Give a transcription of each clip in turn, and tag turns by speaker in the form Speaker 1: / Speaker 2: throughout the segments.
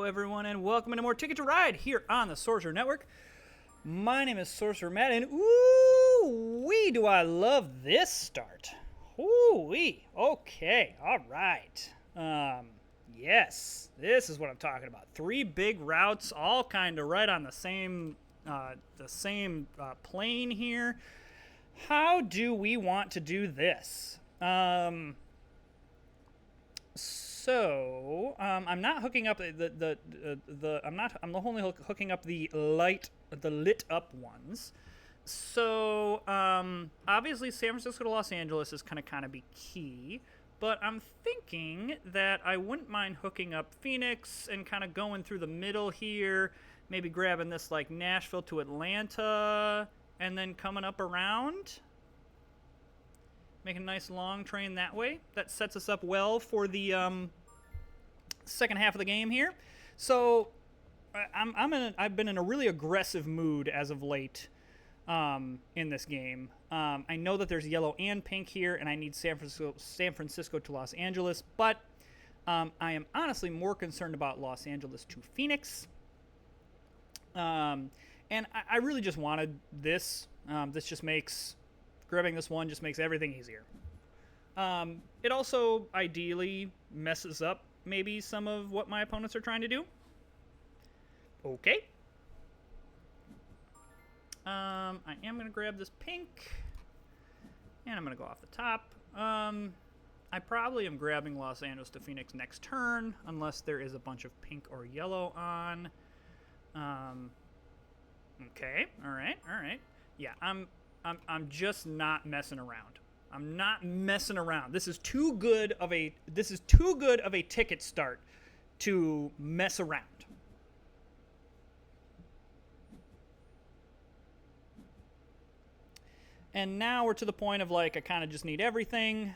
Speaker 1: Hello, everyone, and welcome to more Ticket to Ride here on the Sorcerer Network. My name is Sorcerer Matt, and ooh-wee, do I love this start. Ooh-wee. Okay, all right. Yes, this is what I'm talking about. 3 big routes, all kind of right on the same plane here. How do we want to do this? I'm not hooking up I'm only hooking up the lit up ones. So, obviously San Francisco to Los Angeles is going to kind of be key, but I'm thinking that I wouldn't mind hooking up Phoenix and kind of going through the middle here, maybe grabbing this like Nashville to Atlanta, and then coming up around. Make a nice long train that way. That sets us up well for the second half of the game here. So I've been in a really aggressive mood as of late in this game. I know that there's yellow and pink here, and I need San Francisco to Los Angeles, but I am honestly more concerned about Los Angeles to Phoenix. And I really just wanted this. This just makes... Grabbing this one just makes everything easier. It also ideally messes up maybe some of what my opponents are trying to do. Okay. I am going to grab this pink. And I'm going to go off the top. I probably am grabbing Los Angeles to Phoenix next turn, unless there is a bunch of pink or yellow on. Okay. All right. Yeah, I'm just not messing around. I'm not messing around. This is too good of a ticket start to mess around. And now we're to the point of like I kind of just need everything.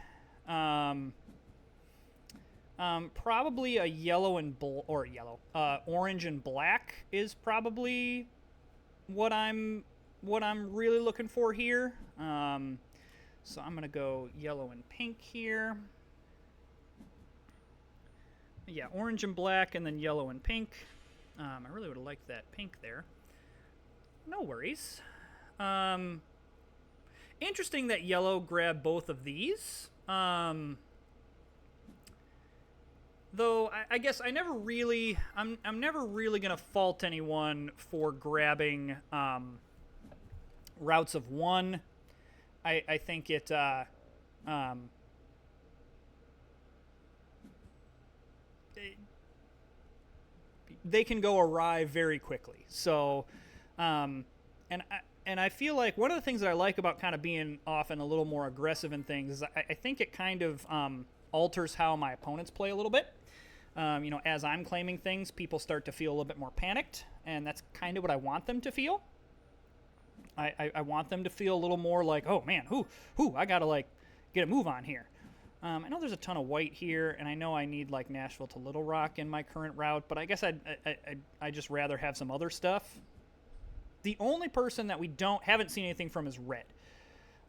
Speaker 1: Probably a yellow and orange and black is probably what I'm really looking for here. So I'm going to go yellow and pink here. Yeah, orange and black and then yellow and pink. I really would have liked that pink there. No worries. Interesting that yellow grabbed both of these. Though I guess I'm never really going to fault anyone for grabbing routes of one. I think it they can go awry very quickly. So and I feel like one of the things that I like about kind of being often a little more aggressive in things is I think it kind of alters how my opponents play a little bit. As I'm claiming things, people start to feel a little bit more panicked, and that's kind of what I want them to feel. I want them to feel a little more like, oh man, I gotta like get a move on here. I know there's a ton of white here, and I know I need like Nashville to Little Rock in my current route, but I guess I'd just rather have some other stuff. The only person that we haven't seen anything from is red.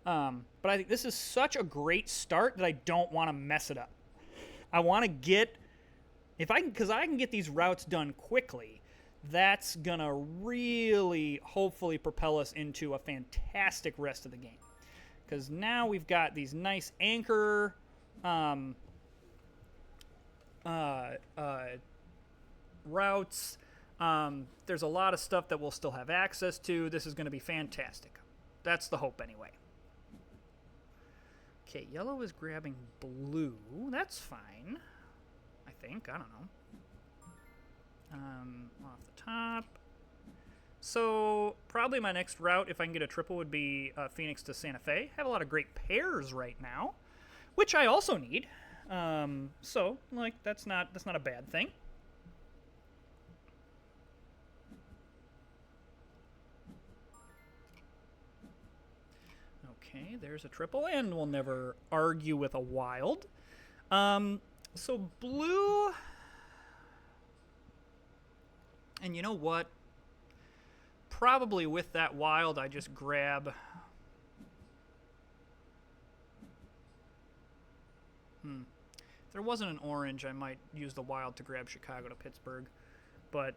Speaker 1: But I think this is such a great start that I don't want to mess it up. I want to get, because I can get these routes done quickly. That's going to really hopefully propel us into a fantastic rest of the game. Because now we've got these nice anchor routes. There's a lot of stuff that we'll still have access to. This is going to be fantastic. That's the hope anyway. Okay, yellow is grabbing blue. That's fine. I think. I don't know. Off the top. So probably my next route, if I can get a triple, would be Phoenix to Santa Fe. Have a lot of great pairs right now, which I also need. So like that's not a bad thing. Okay, there's a triple, and we'll never argue with a wild. So blue. And you know what? Probably with that wild, I just grab... If there wasn't an orange, I might use the wild to grab Chicago to Pittsburgh. but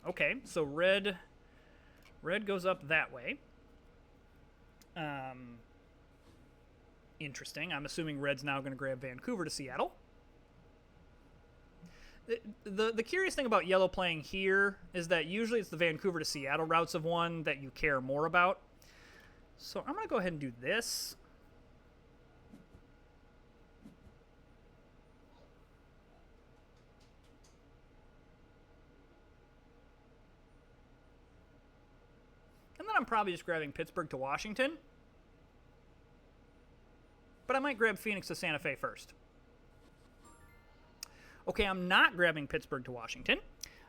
Speaker 1: okay. So red goes up that way. Interesting. I'm assuming red's now going to grab Vancouver to Seattle. The curious thing about yellow playing here is that usually it's the Vancouver to Seattle routes of one that you care more about. So I'm going to go ahead and do this. And then I'm probably just grabbing Pittsburgh to Washington. But I might grab Phoenix to Santa Fe first. Okay, I'm not grabbing Pittsburgh to Washington.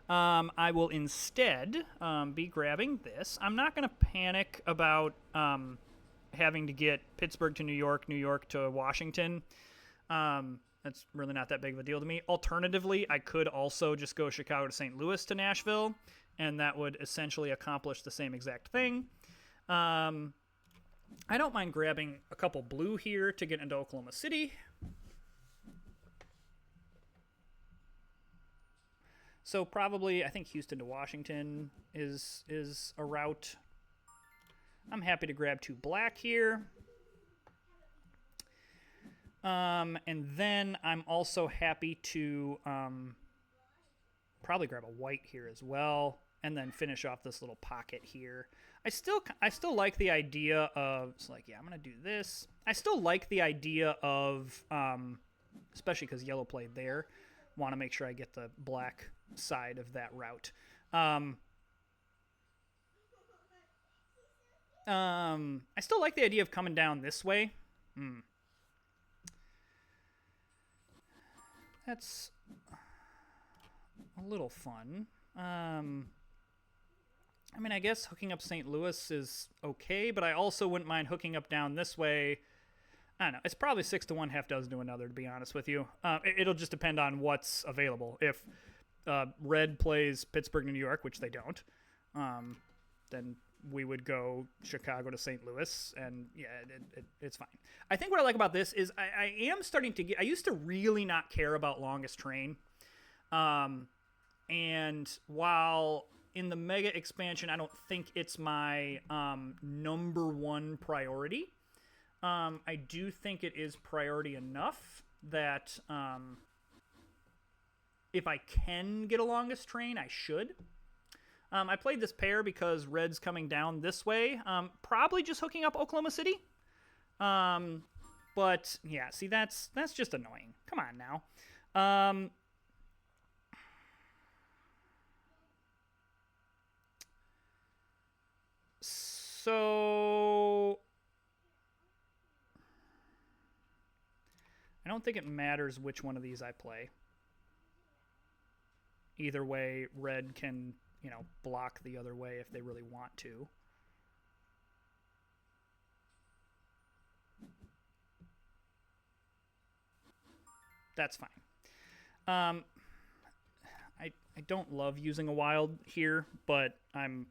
Speaker 1: I will instead be grabbing this. I'm not going to panic about having to get Pittsburgh to New York to Washington. That's really not that big of a deal to me. Alternatively, I could also just go Chicago to St. Louis to Nashville, and that would essentially accomplish the same exact thing. I don't mind grabbing a couple blue here to get into Oklahoma City. So probably, I think Houston to Washington is a route. I'm happy to grab 2 black here. And then I'm also happy to probably grab a white here as well, and then finish off this little pocket here. I still like the idea of, it's like, yeah, I'm gonna do this. I still like the idea of, especially because yellow played there, want to make sure I get the black side of that route. I still like the idea of coming down this way. That's a little fun. I mean, I guess hooking up St. Louis is okay, but I also wouldn't mind hooking up down this way. I don't know. It's probably 6 to 1, half dozen to another, to be honest with you. It'll just depend on what's available. If red plays Pittsburgh to New York, which they don't, then we would go Chicago to St. Louis, and yeah, it's fine. I think what I like about this is I am starting to get... I used to really not care about longest train. And while in the Mega expansion, I don't think it's my number one priority, I do think it is priority enough that if I can get a longest train, I should. I played this pair because red's coming down this way. Probably just hooking up Oklahoma City. But yeah, see, that's just annoying. Come on now. So I don't think it matters which one of these I play. Either way, red can, block the other way if they really want to. That's fine. I don't love using a wild here, but I'm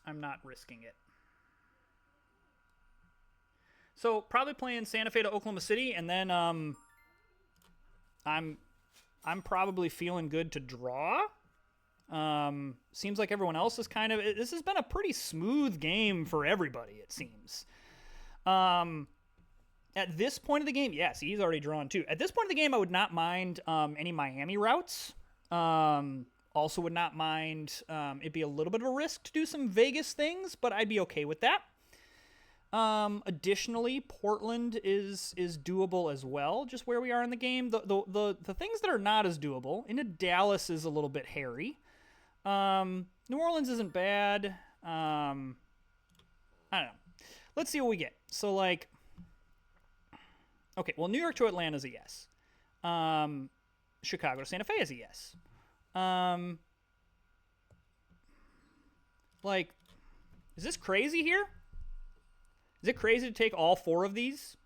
Speaker 1: I'm not risking it. So probably playing Santa Fe to Oklahoma City, and then I'm probably feeling good to draw. Seems like everyone else is kind of... This has been a pretty smooth game for everybody, it seems. At this point of the game, yes, he's already drawn too. At this point of the game, I would not mind any Miami routes. Also would not mind... it'd be a little bit of a risk to do some Vegas things, but I'd be okay with that. Additionally, Portland is doable as well, just where we are in the game. The things that are not as doable, into Dallas is a little bit hairy. New Orleans isn't bad. I don't know. Let's see what we get. So, like, okay, well, New York to Atlanta is a yes. Chicago to Santa Fe is a yes. Like, is this crazy here? Is it crazy to take all 4 of these?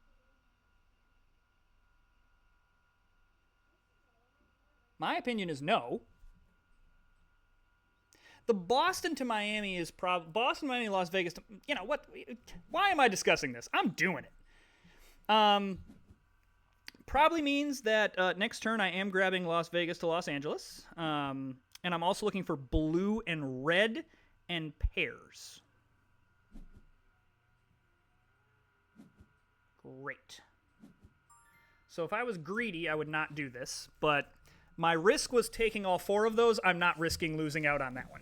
Speaker 1: My opinion is no. The Boston to Miami is Boston, Miami, Las Vegas. What? Why am I discussing this? I'm doing it. Probably means that next turn I am grabbing Las Vegas to Los Angeles. And I'm also looking for blue and red and pairs. Great. So if I was greedy, I would not do this, but my risk was taking all 4 of those. I'm not risking losing out on that one.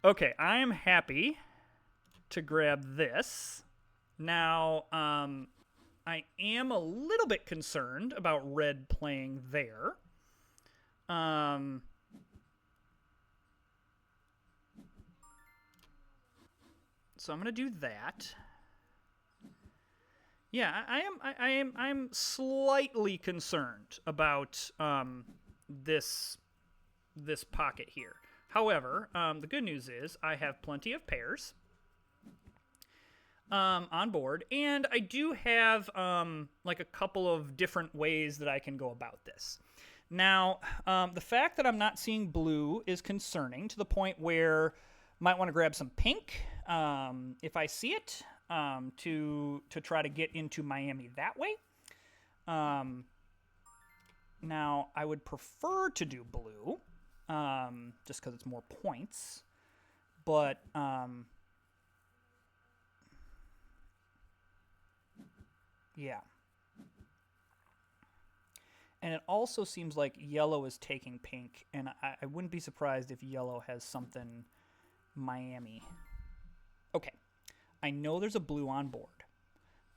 Speaker 1: Okay, I am happy to grab this. Now, I am a little bit concerned about red playing there. So I'm going to do that. Yeah, I'm slightly concerned about this pocket here. However, the good news is I have plenty of pairs on board, and I do have like a couple of different ways that I can go about this. Now, the fact that I'm not seeing blue is concerning to the point where I might want to grab some pink if I see it to try to get into Miami that way. Now, I would prefer to do blue just because it's more points, but yeah. And it also seems like yellow is taking pink, and I wouldn't be surprised if yellow has something Miami. Okay, I know there's a blue on board,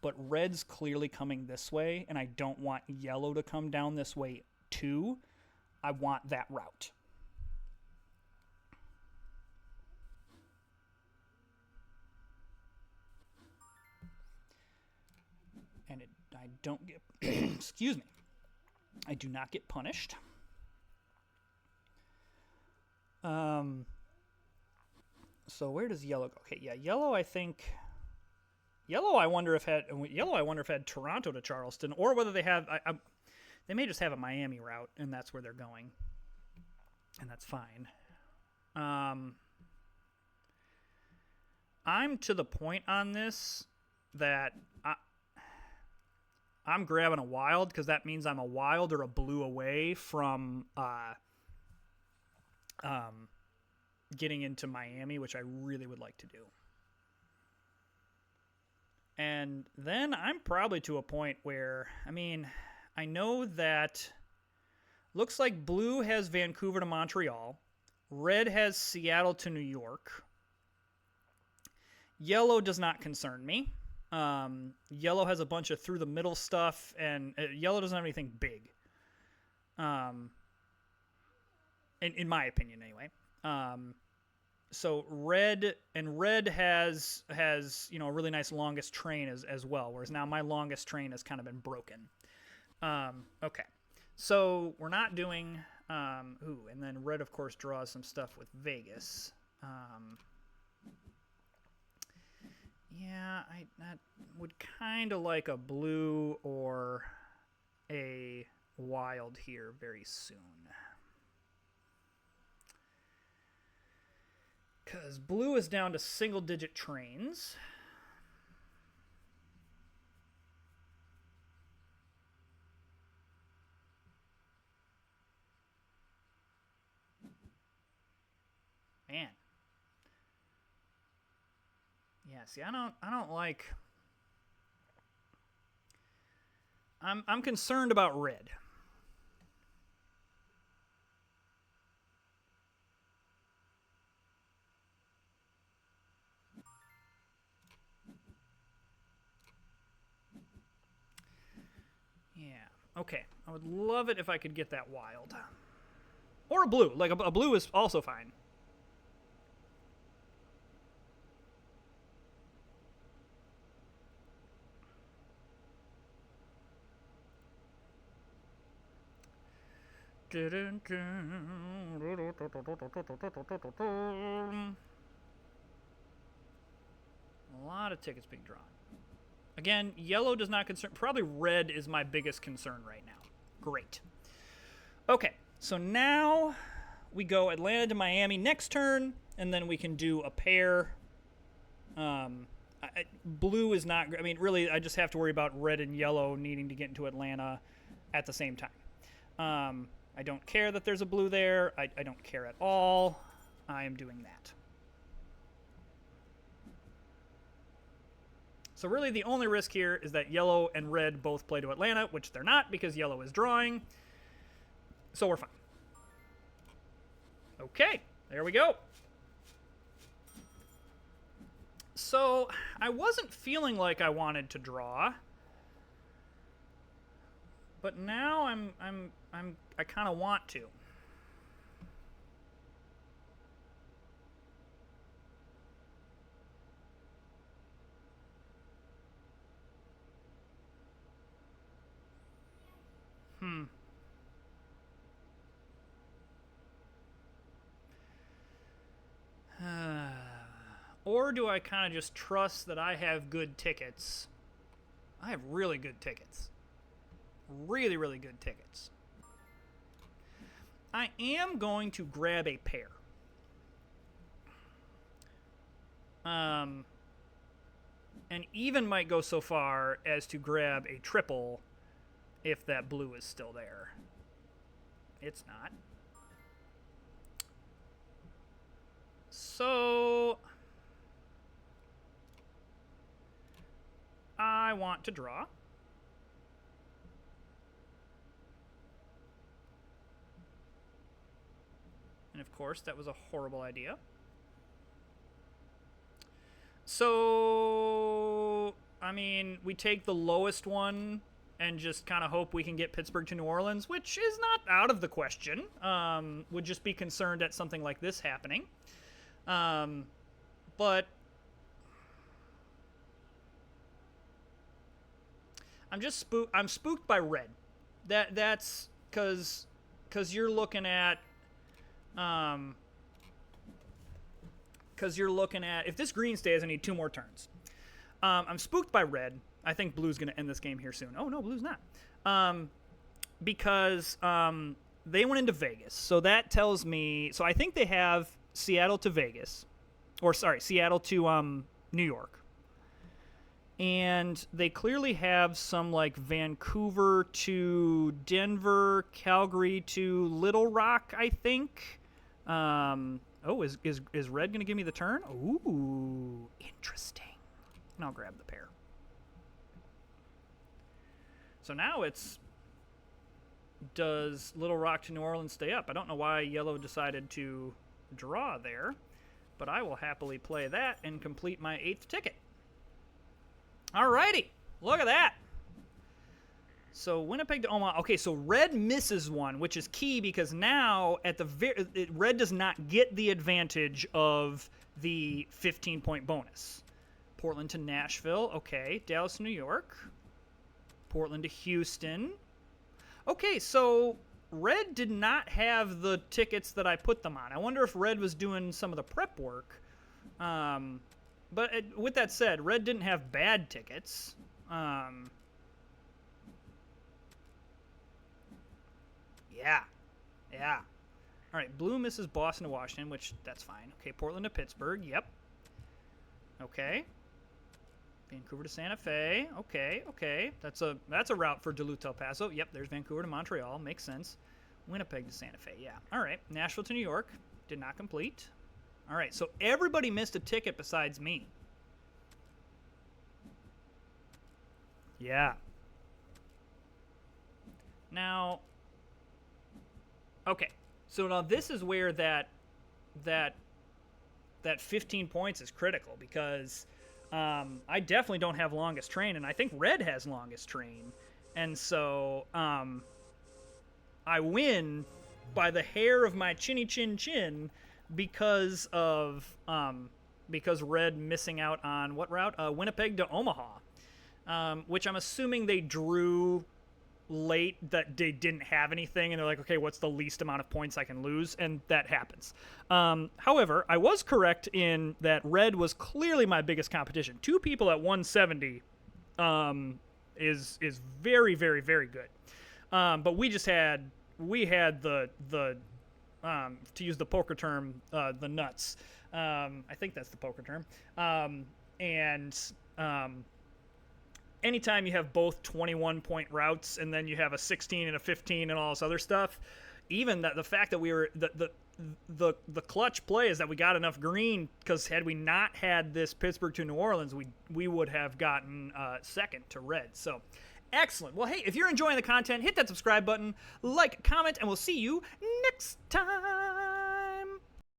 Speaker 1: but red's clearly coming this way, and I don't want yellow to come down this way too. I want that route. And I don't get, excuse me, I do not get punished. So where does yellow go? Okay, yeah, yellow. I think yellow. I wonder if had Toronto to Charleston, or whether they have. They may just have a Miami route, and that's where they're going, and that's fine. I'm to the point on this that I'm grabbing a wild because that means I'm a wild or a blue away from getting into Miami, which I really would like to do. And then I'm probably to a point where, I mean, I know that looks like blue has Vancouver to Montreal. Red has Seattle to New York. Yellow does not concern me. Yellow has a bunch of through the middle stuff, and yellow doesn't have anything big. In my opinion, anyway. So red has a really nice longest train as well, whereas now my longest train has kind of been broken. Okay, so we're not doing and then red of course draws some stuff with Vegas. Yeah, I would kind of like a blue or a wild here very soon. Because blue is down to single-digit trains. Man. Yeah, see, I don't like... I'm concerned about red. Yeah, okay. I would love it if I could get that wild. Or a blue. Like, a blue is also fine. A lot of tickets being drawn. Again, yellow does not concern. Probably red is my biggest concern right now. Great. Okay, so now we go Atlanta to Miami next turn, and then we can do a pair. Blue is not. I mean, really, I just have to worry about red and yellow needing to get into Atlanta at the same time. I don't care that there's a blue there. I don't care at all. I am doing that. So really the only risk here is that yellow and red both play to Atlanta, which they're not because yellow is drawing. So we're fine. Okay, there we go. So I wasn't feeling like I wanted to draw, but now I kind of want to. Or do I kind of just trust that I have good tickets? I have really good tickets. Really, really good tickets. I am going to grab a pair. And even might go so far as to grab a triple if that blue is still there. It's not. So I want to draw. And of course, that was a horrible idea. So, I mean, we take the lowest one and just kind of hope we can get Pittsburgh to New Orleans, which is not out of the question. Would just be concerned at something like this happening. But I'm spooked by red. That's because you're looking at if this green stays, I need 2 more turns. I'm spooked by red. I think blue's going to end this game here soon. Oh, no, blue's not. Because they went into Vegas. So that tells me... So I think they have Seattle to Vegas. Or, sorry, Seattle to New York. And they clearly have some, like, Vancouver to Denver, Calgary to Little Rock, I think. Oh, is red going to give me the turn? Ooh, interesting. And I'll grab the pair. So now it's, does Little Rock to New Orleans stay up? I don't know why yellow decided to draw there, but I will happily play that and complete my 8th ticket. Alrighty, look at that. So Winnipeg to Omaha. Okay, so red misses one, which is key because now at the red does not get the advantage of the 15-point bonus. Portland to Nashville. Okay, Dallas to New York. Portland to Houston. Okay, so red did not have the tickets that I put them on. I wonder if red was doing some of the prep work. But with that said, red didn't have bad tickets. Yeah. All right, blue misses Boston to Washington, which that's fine. Okay, Portland to Pittsburgh. Yep. Okay. Vancouver to Santa Fe. Okay. That's a route for Duluth to El Paso. Yep, there's Vancouver to Montreal. Makes sense. Winnipeg to Santa Fe. Yeah. All right. Nashville to New York. Did not complete. All right, so everybody missed a ticket besides me. Yeah. Now, okay. So now this is where that 15 points is critical because I definitely don't have longest train, and I think red has longest train. And so I win by the hair of my chinny chin chin because red missing out on what route? Winnipeg to Omaha, which I'm assuming they drew late that they didn't have anything, and they're like, okay, what's the least amount of points I can lose? And that happens. However, I was correct in that red was clearly my biggest competition. 2 people at 170 is very, very, very good. But we had the to use the poker term, the nuts. I think that's the poker term. Anytime you have both 21-point routes and then you have a 16 and a 15 and all this other stuff, even the fact that we were the clutch play is that we got enough green, because had we not had this Pittsburgh to New Orleans, we would have gotten second to red. So excellent. Well, hey, if you're enjoying the content, hit that subscribe button, like, comment, and we'll see you next time.